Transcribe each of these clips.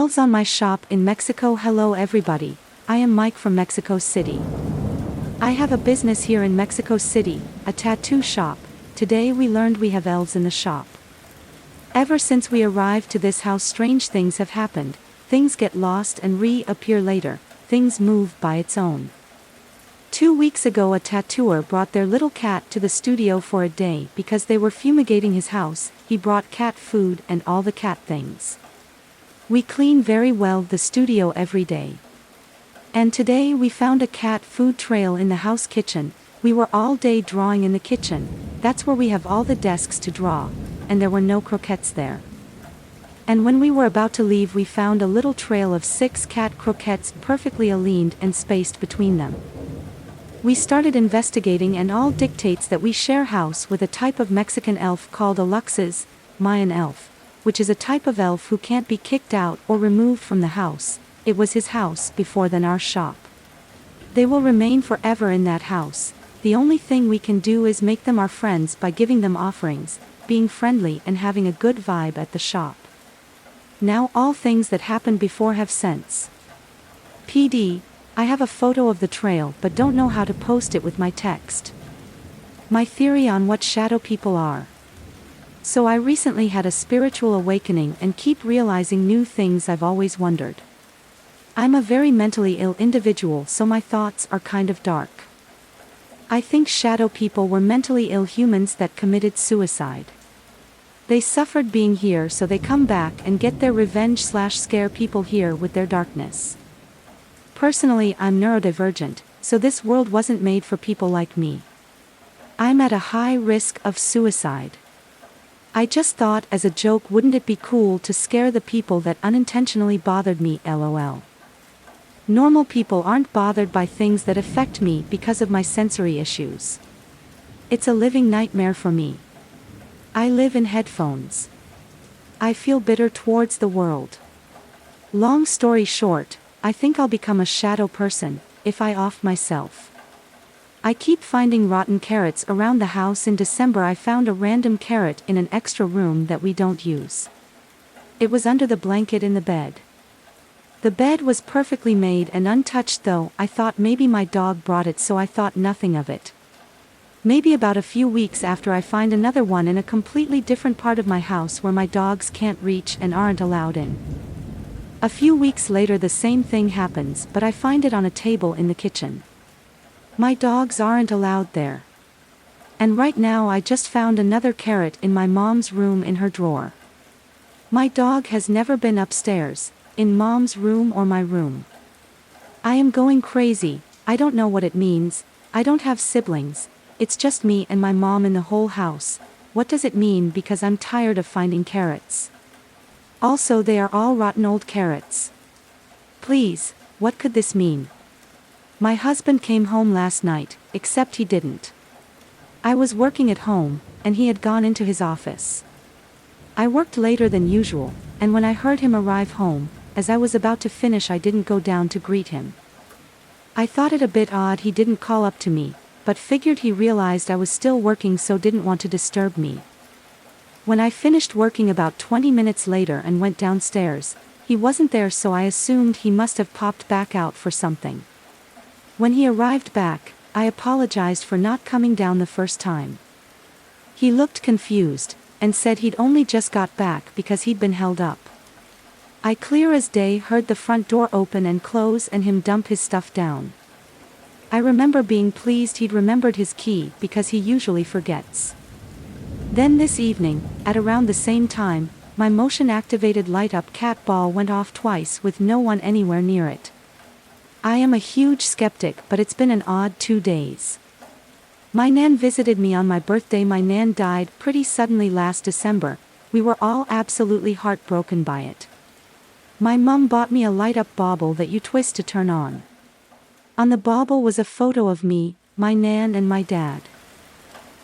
Elves on my shop in Mexico. Hello everybody, I am Mike from Mexico City. I have a business here in Mexico City, a tattoo shop. Today we learned we have elves in the shop. Ever since we arrived to this house, strange things have happened. Things get lost and reappear later. Things move by its own. 2 weeks ago a tattooer brought their little cat to the studio for a day because they were fumigating his house. He brought cat food and all the cat things. We clean very well the studio every day. And today we found a cat food trail in the house kitchen. We were all day drawing in the kitchen. That's where we have all the desks to draw, and there were no croquettes there. And when we were about to leave we found a little trail of 6 cat croquettes perfectly aligned and spaced between them. We started investigating and all dictates that we share house with a type of Mexican elf called a Lux's, Mayan elf, which is a type of elf who can't be kicked out or removed from the house. It was his house before than our shop. They will remain forever in that house. The only thing we can do is make them our friends by giving them offerings, being friendly and having a good vibe at the shop. Now all things that happened before have sense. PD, I have a photo of the trail but don't know how to post it with my text. My theory on what shadow people are. So I recently had a spiritual awakening and keep realizing new things I've always wondered. I'm a very mentally ill individual, so my thoughts are kind of dark. I think shadow people were mentally ill humans that committed suicide. They suffered being here, so they come back and get their revenge/scare people here with their darkness. Personally, I'm neurodivergent, so this world wasn't made for people like me. I'm at a high risk of suicide. I just thought as a joke, wouldn't it be cool to scare the people that unintentionally bothered me, lol. Normal people aren't bothered by things that affect me because of my sensory issues. It's a living nightmare for me. I live in headphones. I feel bitter towards the world. Long story short, I think I'll become a shadow person, if I off myself. I keep finding rotten carrots around the house. In December I found a random carrot in an extra room that we don't use. It was under the blanket in the bed. The bed was perfectly made and untouched, though I thought maybe my dog brought it, so I thought nothing of it. Maybe about a few weeks after I find another one in a completely different part of my house where my dogs can't reach and aren't allowed in. A few weeks later the same thing happens, but I find it on a table in the kitchen. My dogs aren't allowed there. And right now I just found another carrot in my mom's room in her drawer. My dog has never been upstairs, in mom's room or my room. I am going crazy. I don't know what it means. I don't have siblings. It's just me and my mom in the whole house. What does it mean? Because I'm tired of finding carrots. Also, they are all rotten old carrots. Please, what could this mean? My husband came home last night, except he didn't. I was working at home, and he had gone into his office. I worked later than usual, and when I heard him arrive home, as I was about to finish, I didn't go down to greet him. I thought it a bit odd he didn't call up to me, but figured he realized I was still working, so didn't want to disturb me. When I finished working about 20 minutes later and went downstairs, he wasn't there, so I assumed he must have popped back out for something. When he arrived back, I apologized for not coming down the first time. He looked confused, and said he'd only just got back because he'd been held up. I clear as day heard the front door open and close and him dump his stuff down. I remember being pleased he'd remembered his key because he usually forgets. Then this evening, at around the same time, my motion-activated light-up cat ball went off twice with no one anywhere near it. I am a huge skeptic, but it's been an odd 2 days. My nan visited me on my birthday. My nan died pretty suddenly last December. We were all absolutely heartbroken by it. My mum bought me a light-up bauble that you twist to turn on. On the bauble was a photo of me, my nan and my dad.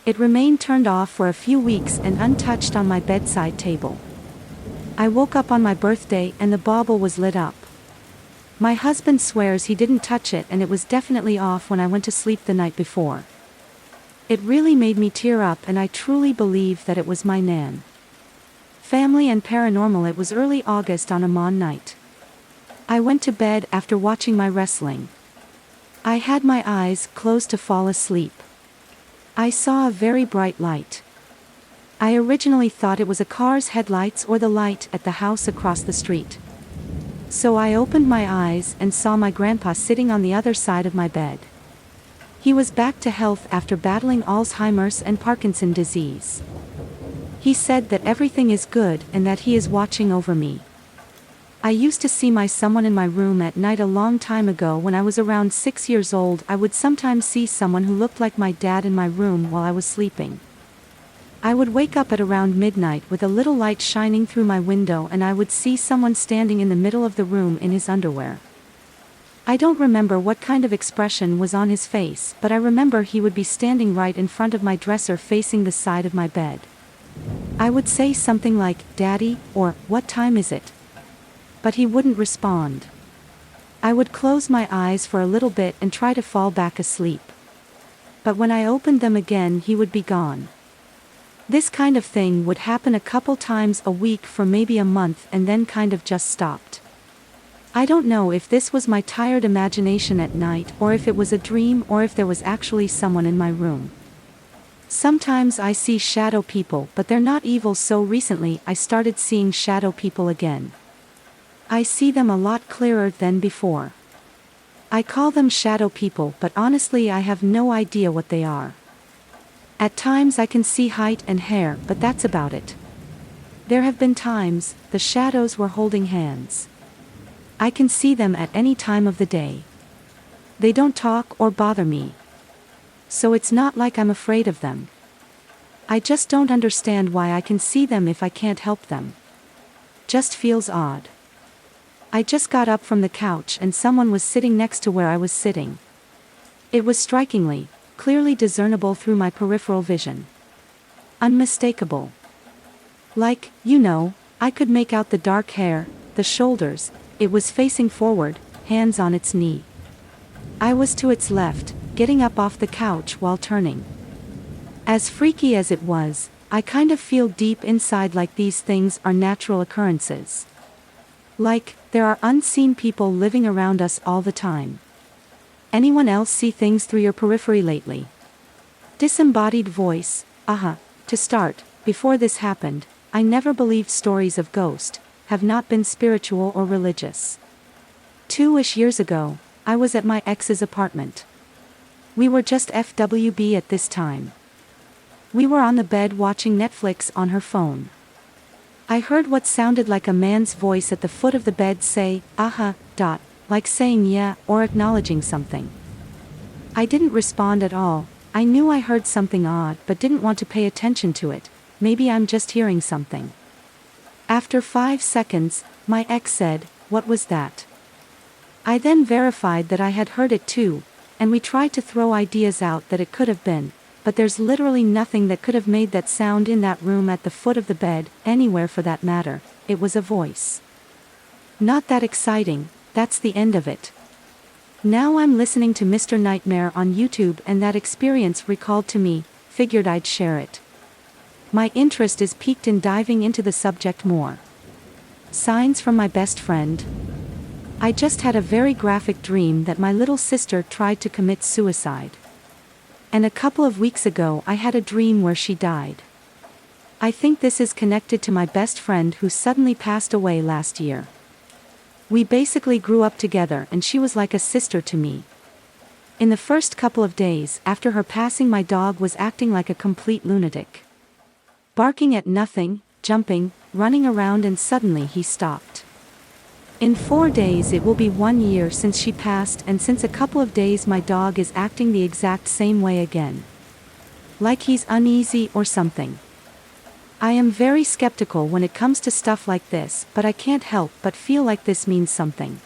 It remained turned off for a few weeks and untouched on my bedside table. I woke up on my birthday and the bauble was lit up. My husband swears he didn't touch it and it was definitely off when I went to sleep the night before. It really made me tear up, and I truly believe that it was my nan. Family and paranormal. It was early August on a Mon night. I went to bed after watching my wrestling. I had my eyes closed to fall asleep. I saw a very bright light. I originally thought it was a car's headlights or the light at the house across the street. So I opened my eyes and saw my grandpa sitting on the other side of my bed. He was back to health after battling Alzheimer's and Parkinson's disease. He said that everything is good and that he is watching over me. I used to see someone in my room at night a long time ago. When I was around 6 years old, I would sometimes see someone who looked like my dad in my room while I was sleeping. I would wake up at around midnight with a little light shining through my window, and I would see someone standing in the middle of the room in his underwear. I don't remember what kind of expression was on his face, but I remember he would be standing right in front of my dresser facing the side of my bed. I would say something like, "Daddy," or "What time is it?" But he wouldn't respond. I would close my eyes for a little bit and try to fall back asleep. But when I opened them again, he would be gone. This kind of thing would happen a couple times a week for maybe a month and then kind of just stopped. I don't know if this was my tired imagination at night, or if it was a dream, or if there was actually someone in my room. Sometimes I see shadow people, but they're not evil, so recently I started seeing shadow people again. I see them a lot clearer than before. I call them shadow people, but honestly I have no idea what they are. At times I can see height and hair, but that's about it. There have been times the shadows were holding hands. I can see them at any time of the day. They don't talk or bother me. So it's not like I'm afraid of them. I just don't understand why I can see them if I can't help them. Just feels odd. I just got up from the couch and someone was sitting next to where I was sitting. It was strikingly, clearly discernible through my peripheral vision. Unmistakable. Like, I could make out the dark hair, the shoulders. It was facing forward, hands on its knee. I was to its left, getting up off the couch while turning. As freaky as it was, I kind of feel deep inside like these things are natural occurrences. Like, there are unseen people living around us all the time. Anyone else see things through your periphery lately? Disembodied voice, To start, before this happened, I never believed stories of ghosts, have not been spiritual or religious. 2-ish years ago, I was at my ex's apartment. We were just FWB at this time. We were on the bed watching Netflix on her phone. I heard what sounded like a man's voice at the foot of the bed say, like saying yeah, or acknowledging something. I didn't respond at all. I knew I heard something odd but didn't want to pay attention to it. Maybe I'm just hearing something. After 5 seconds, my ex said, "What was that?" I then verified that I had heard it too, and we tried to throw ideas out that it could have been, but there's literally nothing that could have made that sound in that room, at the foot of the bed, anywhere for that matter. It was a voice. Not that exciting, that's the end of it. Now I'm listening to Mr. Nightmare on YouTube, and that experience recalled to me, figured I'd share it. My interest is piqued in diving into the subject more. Signs from my best friend. I just had a very graphic dream that my little sister tried to commit suicide. And a couple of weeks ago I had a dream where she died. I think this is connected to my best friend who suddenly passed away last year. We basically grew up together and she was like a sister to me. In the first couple of days after her passing, my dog was acting like a complete lunatic. Barking at nothing, jumping, running around, and suddenly he stopped. In 4 days it will be 1 year since she passed, and since a couple of days my dog is acting the exact same way again. Like he's uneasy or something. I am very skeptical when it comes to stuff like this, but I can't help but feel like this means something.